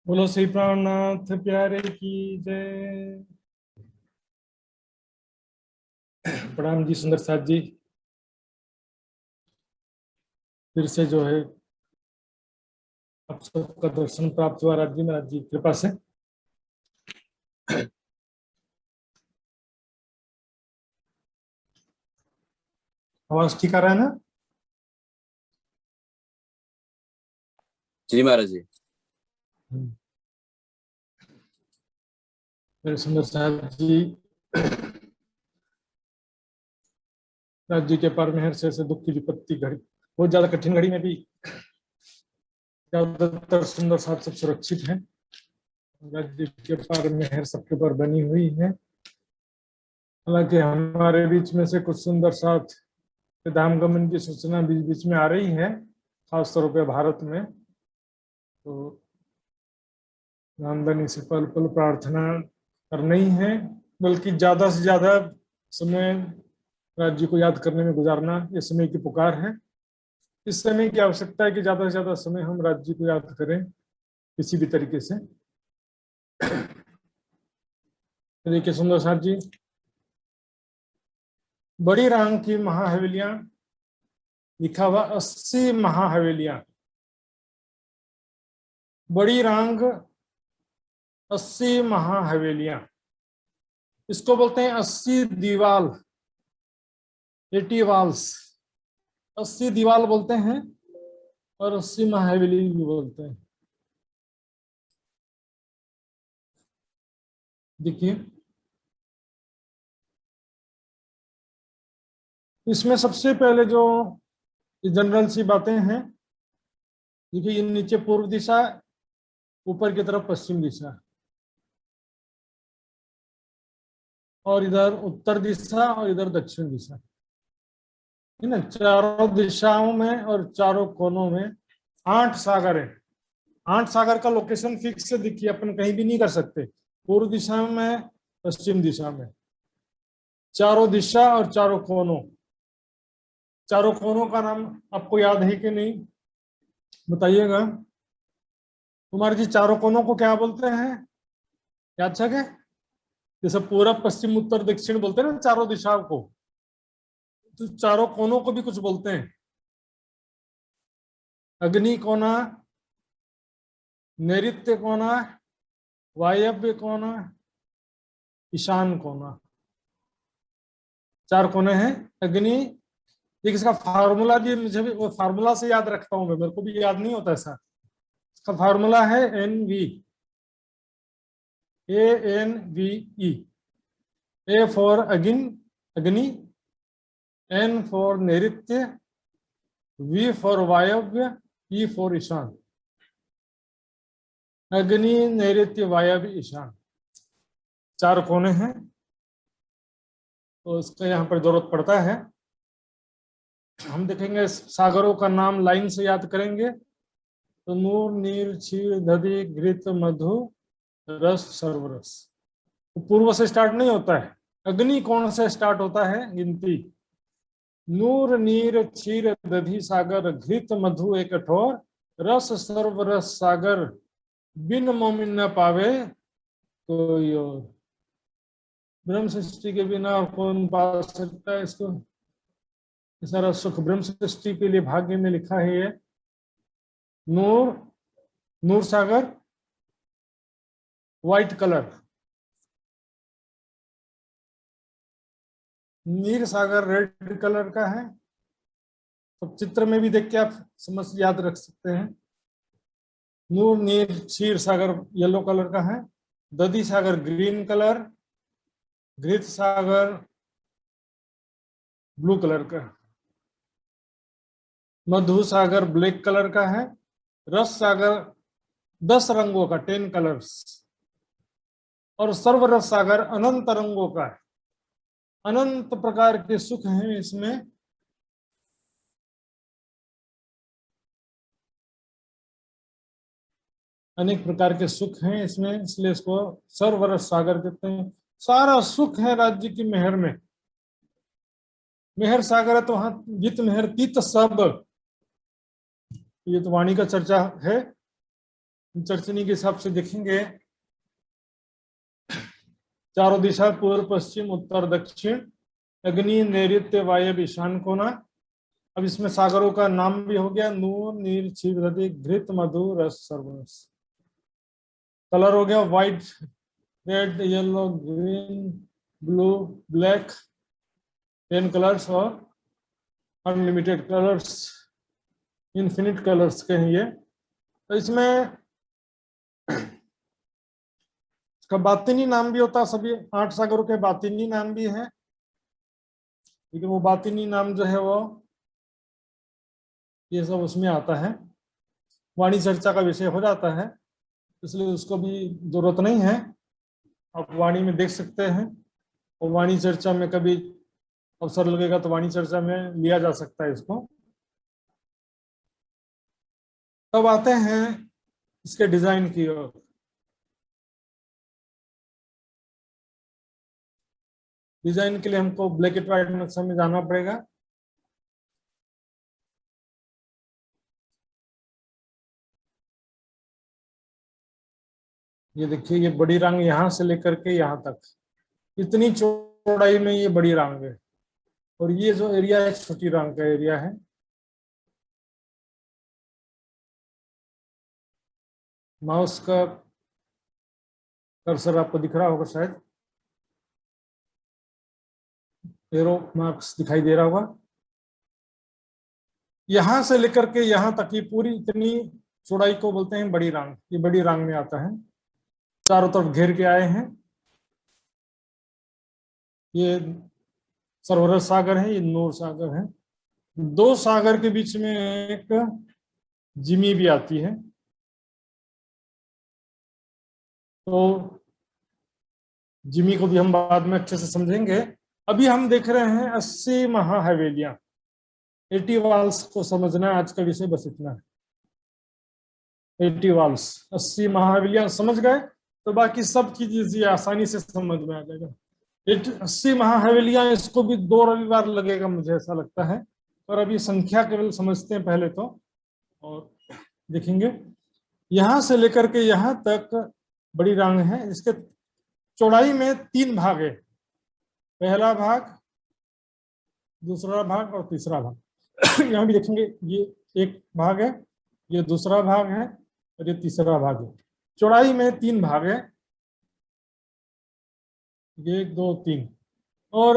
बोलो श्री प्राणनाथ प्यारे की जय। प्रणाम जी सुंदर साथ जी। फिर से जो है आप सबका दर्शन प्राप्त हुआ राज्य में, राज्य की कृपा से। आवाज ठीक आ रहा है ना? जी महाराज जी। मेरे सुंदर साथ जी, राज्य के पार मेहर से दुख की विपत्ति घड़ी, बहुत ज्यादा कठिन घड़ी में भी ज्यादातर सुंदर साथ सब सुरक्षित हैं। राज्य के पार मेहर सबके ऊपर बनी हुई है। हालांकि हमारे बीच में से कुछ सुंदर साथ धाम गमन की सूचना बीच बीच में आ रही है, खासतौर पर भारत में। तो रामधनी से पल पल प्रार्थना करना ही है, बल्कि ज्यादा से ज्यादा समय राज्य को याद करने में गुजारना ये समय की पुकार है। इस समय की आवश्यकता है कि ज्यादा से ज्यादा समय हम राज्य को याद करें किसी भी तरीके से। देखिए सुंदर साथ जी, बड़ी रांग की महाहवेलियां लिखा हुआ 80 महाहवेलियां, बड़ी रांग 80 महाहवेलियां, इसको बोलते हैं 80 दीवाल, 80 वाल्स, 80 दीवाल बोलते हैं और 80 महाहवेली भी बोलते हैं। देखिए इसमें सबसे पहले जो जनरल सी बातें हैं, देखिए ये नीचे पूर्व दिशा, ऊपर की तरफ पश्चिम दिशा, और इधर उत्तर दिशा और इधर दक्षिण दिशा, है ना। चारों दिशाओं में और चारों कोनों में 8 सागर है। 8 सागर का लोकेशन फिक्स से देखिए, अपन कहीं भी नहीं कर सकते। पूर्व दिशा में, पश्चिम दिशा में, चारों दिशा और चारों कोनों। चारों कोनों का नाम आपको याद है कि नहीं, बताइएगा। कुमार जी, चारों कोनों को क्या बोलते हैं, याद था क्या? जैसे पूरब पश्चिम उत्तर दक्षिण बोलते हैं ना चारों दिशाओं को, तो चारों कोनों को भी कुछ बोलते हैं। अग्नि कोना, नैऋत्य कोना, वायव्य कोना, ईशान कोना, 4 कोने हैं। अग्नि, देखिए इसका फार्मूला भी मुझे भी वो फार्मूला से याद रखता हूँ मैं, मेरे को भी याद नहीं होता ऐसा। इसका फार्मूला है NV, ANVE। A फॉर अग्नि, N फॉर नैऋत्य, V फॉर वायव्य, E फॉर ईशान। अग्नि, नैऋत्य, वायव्य, ईशान, 4 कोने हैं। तो इसका यहाँ पर जरूरत पड़ता है। हम देखेंगे सागरों का नाम लाइन से याद करेंगे तो नूर, नीर, क्षीर, दधि, घृत, मधु, रस, सर्वरस। तो पूर्व से स्टार्ट नहीं होता है। अग्नि कोण से स्टार्ट होता है गिनती। नूर, नीर, क्षीर, दधि, सागर, घृत, मधु एक कठोर, रस सर्वरस सागर, बिन मोमिन न पावे कोई और। ब्रह्म सृष्टि के बिना और कौन पा सकता है इसको? सारा सुख ब्रह्म सृष्टि के लिए भाग्य में लिखा है। ये नूर, नूर सागर व्हाइट कलर, नीर सागर रेड कलर का है। तो चित्र में भी देख के आप समझ याद रख सकते हैं। नूर, नीर, क्षीर सागर येलो कलर का है। दधि सागर ग्रीन कलर, घृत सागर ब्लू कलर का, मधु सागर ब्लैक कलर का है। रस सागर 10 रंगों का, 10 कलर्स, और सर्वरस सागर अनंत रंगों का है। अनंत प्रकार के सुख हैं इसमें। अनेक प्रकार के सुख हैं इसमें, इसलिए इसको सर्वरस सागर कहते हैं। सारा सुख है राज्य की मेहर में। मेहर सागर है तो वहां जित मेहर तीत सब, ये तो वाणी का चर्चा है। चरचनी के हिसाब से देखेंगे, चारों दिशा पूर्व पश्चिम उत्तर दक्षिण, अग्नि नैऋत्य वायव्य ईशान कोना। अब इसमें सागरों का नाम भी हो गया, नून नील क्षीर नदी घृत मधु रस सरवरस। कलर हो गया white, red, yellow, green, blue, black, 10 colours और अनलिमिटेड कलर्स, इन्फिनिट कलर्स के हैं ये। तो इसमें इसका बातिनी नाम भी होता है, सभी 8 सागरों के बातिनी नाम भी है, लेकिन वो बातिनी नाम जो है वो ये सब उसमें आता है, वाणी चर्चा का विषय हो जाता है, इसलिए उसको भी जरूरत नहीं है। आप वाणी में देख सकते हैं, और वाणी चर्चा में कभी अवसर लगेगा तो वाणी चर्चा में लिया जा सकता है इसको। तब आते हैं इसके डिजाइन की ओर। डिजाइन के लिए हमको ब्लैक एंड व्हाइट नक्शा में जाना पड़ेगा। ये देखिए, ये बड़ी रंग यहाँ से लेकर के यहाँ तक, इतनी चौड़ाई में ये बड़ी रंग है, और ये जो एरिया है छोटी रंग का एरिया है। माउस का कर्सर आपको दिख रहा होगा शायद, एरो मार्क्स दिखाई दे रहा होगा। यहां से लेकर के यहां तक की पूरी इतनी चौड़ाई को बोलते हैं बड़ी रंग। ये बड़ी रंग में आता है, चारों तरफ घेर के आए हैं। ये सरवरस सागर है, ये नूर सागर है। 2 सागर के बीच में एक जिमी भी आती है। तो जिमी को भी हम बाद में अच्छे से समझेंगे। अभी हम देख रहे हैं 80 महाहवेलियां, 80 वाल्स को समझना है आज का विषय, बस इतना है। 80 वाल्स, 80 महाहवेलियां समझ गए तो बाकी सब चीज आसानी से समझ में आ जाएगा। 80 महाहवेलियां, इसको भी 2 रविवार लगेगा मुझे ऐसा लगता है, और अभी संख्या केवल समझते हैं पहले तो, और देखेंगे। यहां से लेकर के यहां तक बड़ी रंग है। इसके चौड़ाई में 3 भाग है, पहला भाग, दूसरा भाग और तीसरा भाग। यहाँ भी देखेंगे, ये एक भाग है, ये दूसरा भाग है, और ये तीसरा भाग है। चौड़ाई में 3 भाग है, 1 2 3। और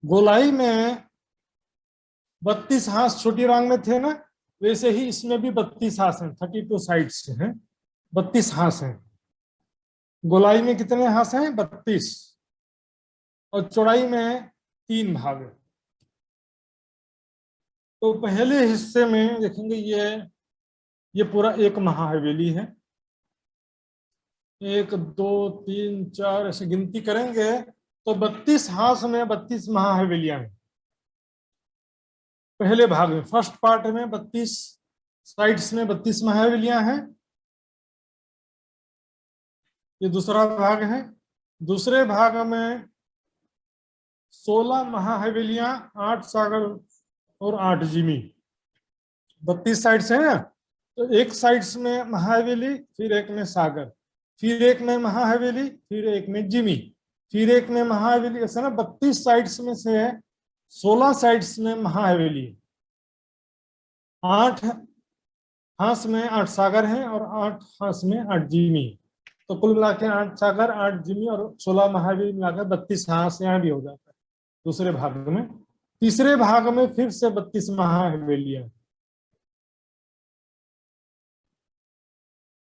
गोलाई में 32 हाथ छोटी रंग में थे ना, वैसे ही इसमें भी 32 हाथ हैं, 32 साइड्स हैं, 32 हाथ हैं। गोलाई में कितने हाथ हैं? 32, और चौड़ाई में 3 भाग है। तो पहले हिस्से में देखेंगे, ये पूरा एक महाहवेली है, 1 2 3 4 ऐसे गिनती करेंगे तो 32 हाथ में 32 महाहवेलियां हैं। पहले भाग में, फर्स्ट पार्ट में 32 साइड्स में 32 महाहवेलियां हैं। ये दूसरा भाग है। दूसरे भाग में 16 महाहवेलियां, 8 सागर और 8 जिमी। 32 साइड्स है ना, तो एक साइड्स में महाहवेली, फिर एक में सागर, फिर एक में महाहवेली, फिर एक में जिमी, फिर एक में महाहवेली, ऐसा ना 32 साइड्स में से 16 साइड्स में महाहवेली, 8 हाथ में 8 सागर हैं और 8 हाथ में 8 जिमी। तो कुल मिला के 8 सागर, 8 जिमी और 16 महाहवेली मिलाकर 32 हाथ यहाँ भी हो जाता है दूसरे भाग में। तीसरे भाग में फिर से 32 महाहवेलियां।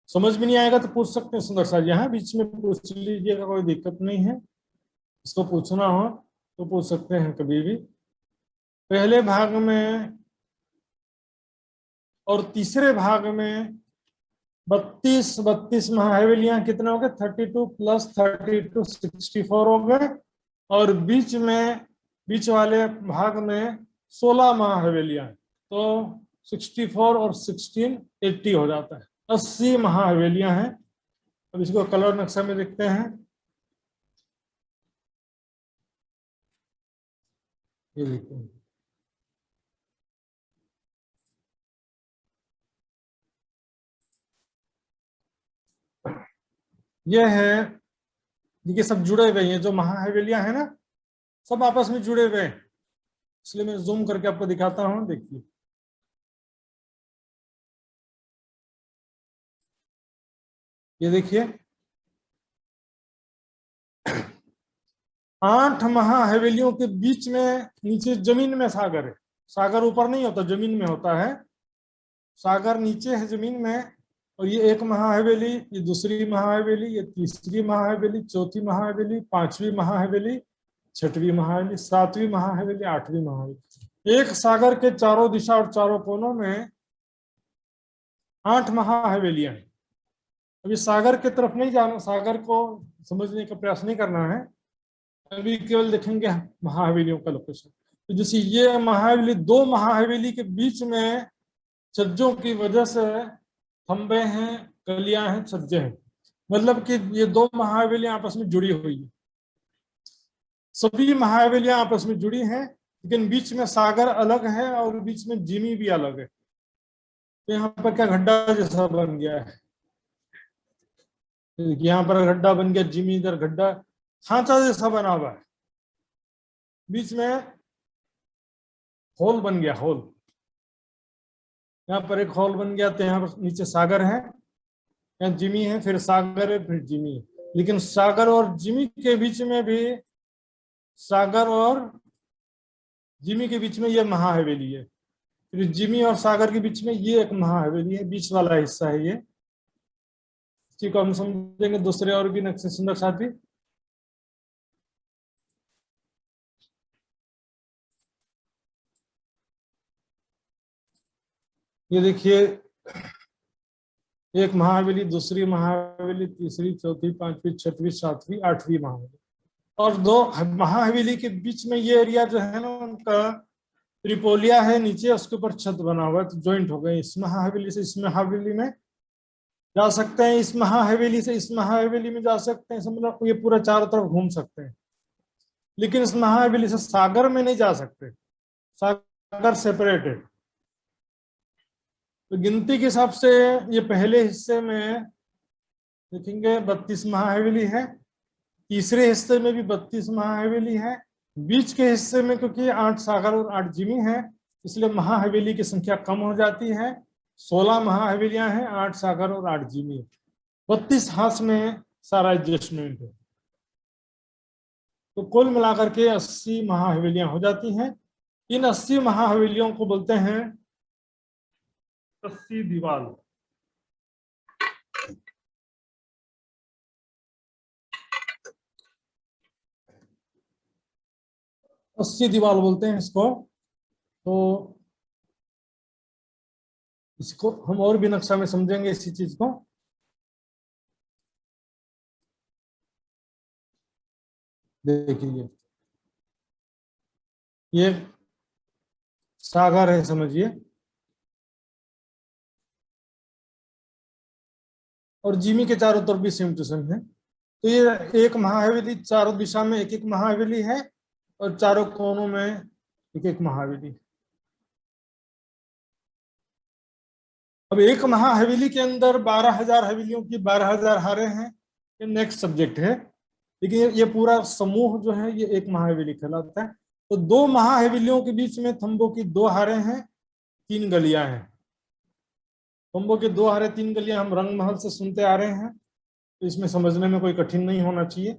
समझ में नहीं आएगा तो पूछ सकते हैं सुंदर साहब, यहाँ बीच में पूछ लीजिएगा, कोई दिक्कत नहीं है। इसको पूछना हो तो पूछ सकते हैं कभी भी। पहले भाग में और तीसरे भाग में 32 महाहवेलियां कितने हो गए? 32 + 32 64 हो गए। और बीच वाले भाग में 16 महाहवेलियां, तो 64 और 16 80 हो जाता है। 80 महाहवेलियां हैं। अब इसको कलर नक्शा में देखते हैं। ये देखिए, ये है, देखिए सब जुड़े हुए हैं, जो महाहवेलियां हैं ना, सब आपस में जुड़े हुए हैं। इसलिए मैं जूम करके आपको दिखाता हूं, देखिए ये देखिए, 8 महाहवेलियों के बीच में नीचे जमीन में सागर है। सागर ऊपर नहीं होता, जमीन में होता है। सागर नीचे है जमीन में। और ये एक महाहवेली, ये दूसरी महाहवेली, ये तीसरी महाहवेली, चौथी महाहवेली, पांचवी महाहवेली, छठवीं महाहवेली, सातवीं महाहवेली, आठवीं महाहवेली। एक सागर के चारों दिशा और चारों कोनों में 8 महाहवेलियां हैं। अभी सागर की तरफ नहीं जाना, सागर को समझने का प्रयास नहीं करना है, अभी केवल देखेंगे महाहवेलियों का लोकेशन। तो जैसे ये महाहवेली, 2 महाहवेली के बीच में छज्जों की वजह से खंबे हैं, कलियां हैं, छज्जे हैं, मतलब कि ये 2 महाहवेलियां आपस में जुड़ी हुई है। सभी महाहवेलियां आपस में जुड़ी हैं, लेकिन बीच में सागर अलग है और बीच में जिमी भी अलग है। तो यहाँ पर क्या गड्ढा जैसा बन गया है, यहाँ पर गड्ढा बन गया, जिमी इधर गड्ढा, खांचा जैसा बना हुआ है, बीच में होल बन गया, होल। यहाँ पर एक होल बन गया, तो यहाँ पर नीचे सागर है, यहाँ जिमी है, फिर सागर है, फिर जिमी है। लेकिन सागर और जिमी के बीच में भी, सागर और जिमी के बीच में ये महाहवेली है। फिर जिमी और सागर के बीच में ये एक महाहवेली है, बीच वाला हिस्सा है ये। इसी को हम समझेंगे दूसरे और भी नक्शे सुंदर साथी। ये देखिए, एक महाहवेली, दूसरी महाहवेली, तीसरी, चौथी, पांचवी, छठवीं, सातवीं, आठवीं महाहवेली। और 2 महाहवेली के बीच में ये एरिया जो है ना, उनका त्रिपोलिया है नीचे, उसके ऊपर छत बना हुआ है, तो ज्वाइंट हो गए। इस महाहवेली से इस महाहवेली में जा सकते हैं, इस महाहवेली से इस महाहवेली में जा सकते हैं, मतलब ये पूरा चारों तरफ घूम सकते हैं। लेकिन इस महाहवेली से सागर में नहीं जा सकते, सागर सेपरेटेड। तो गिनती के हिसाब से ये पहले हिस्से में देखेंगे 32 महाहवेली है, तीसरे हिस्से में भी 32 महाहवेली है, बीच के हिस्से में क्योंकि 8 सागर और 8 जिमी है, इसलिए महाहवेली की संख्या कम हो जाती है। 16 महाहवेलियां हैं, 8 सागर और 8 जिमी, 32 हाथ में सारा एडजस्टमेंट है। तो कुल मिलाकर के 80 महाहवेलियां हो जाती हैं। इन 80 महाहवेलियों को बोलते हैं 80 दीवाल। अस्सी दीवाल बोलते हैं इसको। तो इसको हम और भी नक्शा में समझेंगे इसी चीज को। देखिए ये सागर है, समझिए, और जिमी के चारों तरफ भी सेम टू सेम है। तो ये एक महाहवेली, चारों दिशा में एक एक महाहवेली है, और चारों कोनों में एक एक महाहवेली। अब एक महाहवेली के अंदर 12,000 हवेलियों की 12,000 हारे हैं, ये नेक्स्ट सब्जेक्ट है। लेकिन ये पूरा समूह जो है ये एक महाहवेली कहलाता है। तो 2 महाहवेलियों के बीच में थंबों की 2 हारे हैं, 3 गलियां हैं। थंबों की 2 हारे, 3 गलियां हम रंग महल से सुनते आ रहे हैं, तो इसमें समझने में कोई कठिन नहीं होना चाहिए।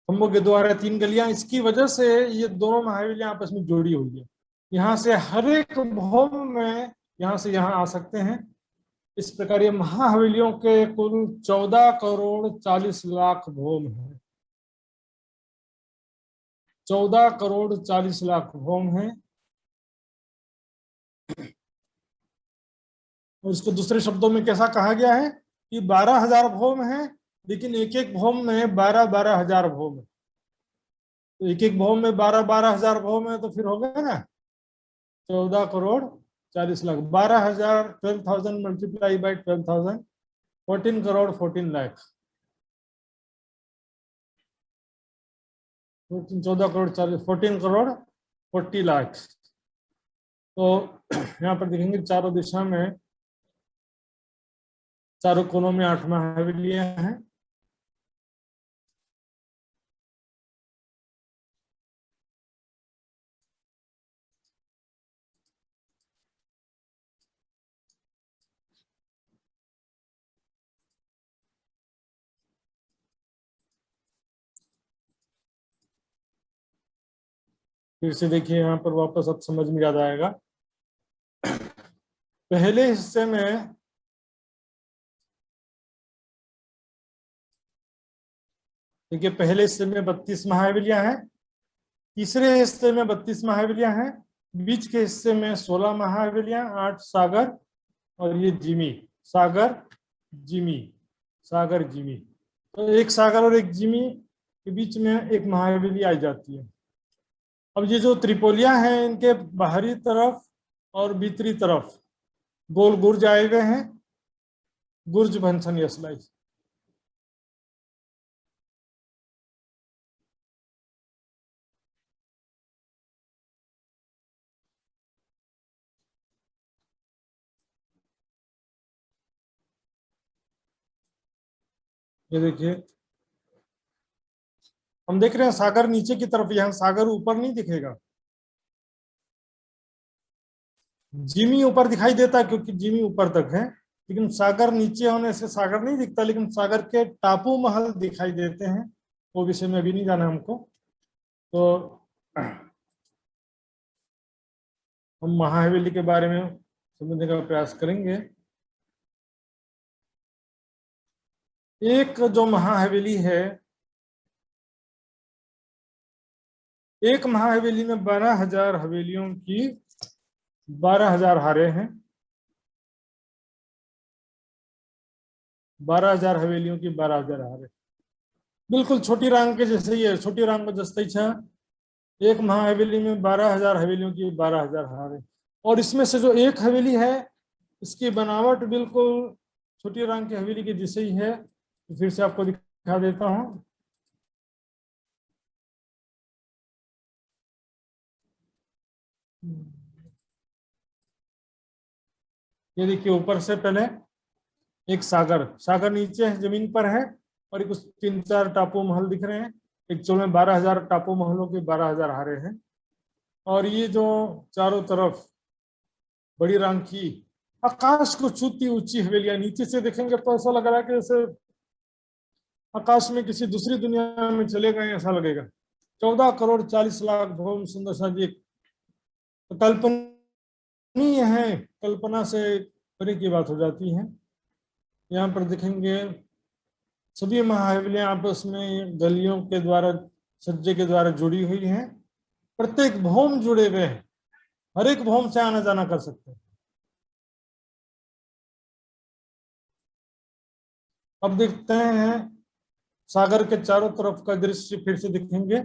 थंबों के 2 हारे, 3 गलियां, इसकी वजह से ये दोनों महाहवेलियां आपस में जुड़ी हुई है। यहाँ से हर एक भौम में यहाँ से यहाँ आ सकते हैं। इस प्रकार ये महाहवेलियों के कुल 14 करोड़ 40 लाख भौम है। 14 करोड़ 40 लाख भौम है। और इसको दूसरे शब्दों में कैसा कहा गया है कि 12,000 भौम है, लेकिन एक एक भौम में 12-12 हजार भौम है। तो एक एक भौम में 12-12 हजार भौम है, तो फिर हो गया ना 14 करोड़ 40 लाख। 12,000 12,000 multiply by 12,000 14 crore 14 lakh, 14 crore 14 crore 40 lakh. तो यहाँ पर देखेंगे चारों दिशा में, चारों कोनों में 8 महाहवेलियां हैं। फिर से देखिए यहाँ पर वापस अब समझ में याद आएगा। पहले हिस्से में देखिए, पहले हिस्से में 32 महाहवेलियां हैं, तीसरे हिस्से में 32 महाहवेलियां हैं, बीच के हिस्से में 16 महाहवेलियां, 8 सागर और ये जिमी, सागर जिमी, सागर जिमी। तो एक सागर और एक जिमी के बीच में एक महाहवेली आ जाती है। अब ये जो त्रिपोलिया हैं, इनके बाहरी तरफ और भीतरी तरफ गोल गुर्ज आए हुए हैं, गुर्ज भंसन यसलाई। ये देखिए, हम देख रहे हैं सागर नीचे की तरफ, यहाँ सागर ऊपर नहीं दिखेगा। जिमी ऊपर दिखाई देता है क्योंकि जिमी ऊपर तक है, लेकिन सागर नीचे होने से सागर नहीं दिखता, लेकिन सागर के टापू महल दिखाई देते हैं। वो विषय में अभी नहीं जाना हमको। तो हम महाहवेली के बारे में समझने का प्रयास करेंगे। एक जो महाहवेली है, एक महाहवेली में 12,000 हवेलियों की 12,000 हारे हैं। 12,000 हवेलियों की 12,000 हारे, बिल्कुल छोटी रांग के जैसे ही है, छोटी रांग को जस्ता छा। एक महाहवेली में 12,000 हवेलियों की 12,000 हारे, और इसमें से जो एक हवेली है, इसकी बनावट बिल्कुल छोटी रांग की हवेली के जैसे ही है। तो फिर से आपको दिखा देता हूं। ये देखिए, ऊपर से पहले एक सागर, सागर नीचे जमीन पर है, और एक 3-4 टापू महल दिख रहे हैं। एक्चुअल में 12,000 टापू महलों के 12,000 हारे हैं। और ये जो चारों तरफ बड़ी रांग की आकाश को छूती ऊंची हवेलियां, नीचे से देखेंगे तो ऐसा लग रहा है कि जैसे आकाश में किसी दूसरी दुनिया में चले गए, ऐसा लगेगा। 14 करोड़ 40 लाख भवन सुंदर सा जी, कल्पनीय है, कल्पना से परे की बात हो जाती है। यहाँ पर देखेंगे सभी महाहवेलियां आपस में गलियों के द्वारा, सज्जे के द्वारा जुड़ी हुई हैं। प्रत्येक भौम जुड़े हुए हैं, हर एक भौम से आना जाना कर सकते हैं। अब देखते हैं सागर के चारों तरफ का दृश्य, फिर से दिखेंगे।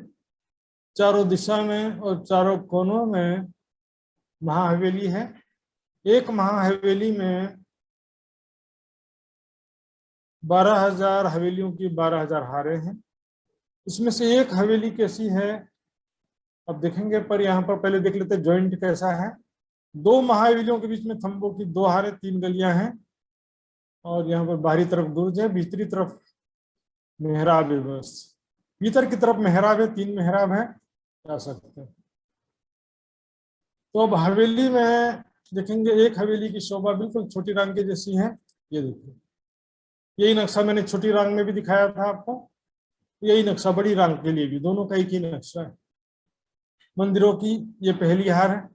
चारों दिशा में और चारों कोनों में महाहवेली है। एक महाहवेली में 12,000 हवेलियों की 12,000 हारे हैं। इसमें से एक हवेली कैसी है अब देखेंगे, पर यहाँ पर पहले देख लेते जॉइंट कैसा है। 2 महाहवेलियों के बीच में थंबों की 2 हारे, 3 गलियां हैं, और यहाँ पर बाहरी तरफ गुर्ज है, भीतरी तरफ मेहराब है। बस भीतर की तरफ मेहराब है, 3 मेहराब है, जा सकते हैं। तो अब हवेली में देखेंगे, एक हवेली की शोभा बिल्कुल छोटी रांग की जैसी है। ये देखिए, यही नक्शा मैंने छोटी रांग में भी दिखाया था आपको, यही नक्शा बड़ी रांग के लिए भी, दोनों का एक ही नक्शा है। मंदिरों की ये पहली हार है,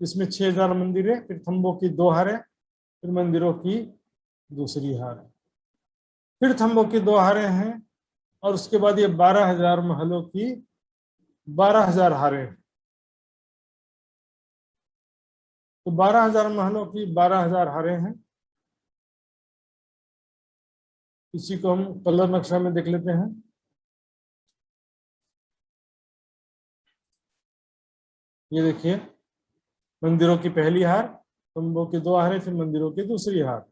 इसमें 6,000 मंदिर है, फिर थंबों की 2 हार है, फिर मंदिरों की दूसरी हार है, फिर थंबों की 2 हारें हैं, और उसके बाद ये 12,000 महलों की 12,000 हारें। तो 12,000 महलों की 12,000 हारें हैं। इसी को हम कलर नक्शा में देख लेते हैं। ये देखिए, मंदिरों की पहली हार, तंबों की 2 हारें, फिर मंदिरों की दूसरी हार,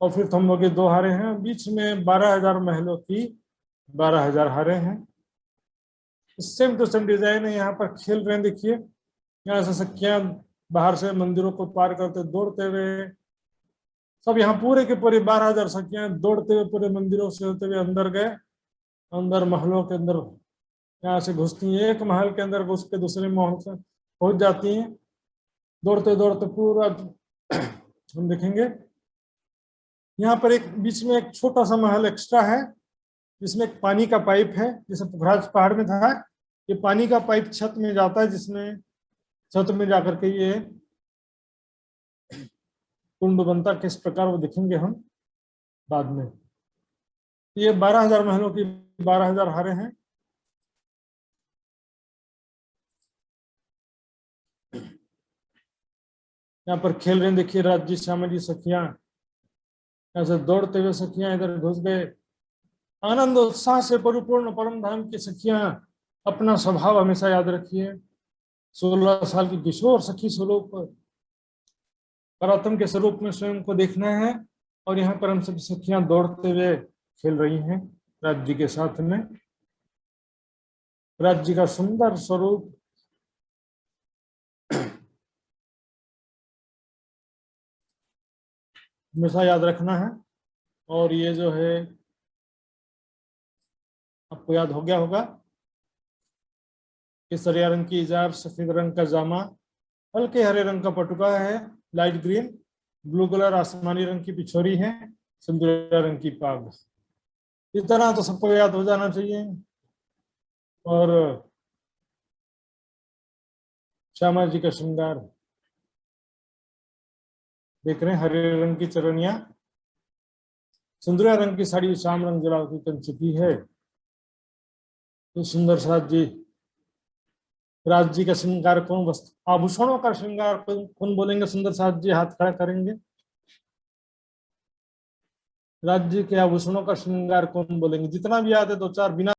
और फिर थम्बों की 2 हारें हैं, बीच में 12,000 महलों की 12,000 हारें हैं। सेम टू सेम डिजाइन है। यहाँ पर खेल रहे हैं, देखिए यहाँ से सखियां बाहर से मंदिरों को पार करते दौड़ते हुए, सब यहाँ पूरे के पूरे 12,000 सखियां दौड़ते हुए पूरे मंदिरों से होते हुए अंदर गए। अंदर महलों के अंदर यहाँ से घुसती हैं, एक महल के अंदर घुस के दूसरे महल से पहुंच जाती हैं, दौड़ते दौड़ते पूरा। हम देखेंगे यहाँ पर एक बीच में एक छोटा सा महल एक्स्ट्रा है, जिसमें एक पानी का पाइप है, जैसे पोखराज पहाड़ में था। ये पानी का पाइप छत में जाता है, जिसमें छत में जाकर के ये कुंड बनता, किस प्रकार वो देखेंगे हम बाद में। ये 12,000 महलों की 12,000 हारे हैं। यहाँ पर खेल रहे हैं, देखिए राज्य श्यामा जी सखियां ऐसे दौड़ते हुए सखियां इधर घुस गए। आनंद उत्साह से परिपूर्ण परम धाम की सखियां, अपना स्वभाव हमेशा याद रखिए। 16 साल की किशोर सखी स्वरूप परात्म के स्वरूप में स्वयं को देखना है। और यहाँ पर हम सब सखियां दौड़ते हुए खेल रही हैं राज्य के साथ में। राज्य का सुंदर स्वरूप हमेशा याद रखना है। और ये जो है आपको याद हो गया होगा, केसरिया रंग की इजार, सफेद रंग का जामा, हल्के हरे रंग का पटुका है लाइट ग्रीन, ब्लू कलर आसमानी रंग की पिछोरी है, सिंदूरा रंग की पाग। इतना तो सबको याद हो जाना चाहिए। और श्यामा जी का श्रृंगार देख रहे हैं, हरे रंग की चरनिया, सिंदूरा रंग की साड़ी श्याम रंग जला की कंचुकी है। तो सुंदर साथ जी राज्य का श्रृंगार कौन, वस्त्र आभूषणों का श्रृंगार कौन बोलेंगे? सुंदर साथ जी हाथ खड़ा करेंगे। राज्य के आभूषणों का श्रृंगार कौन बोलेंगे? जितना भी याद है 2-4 बिना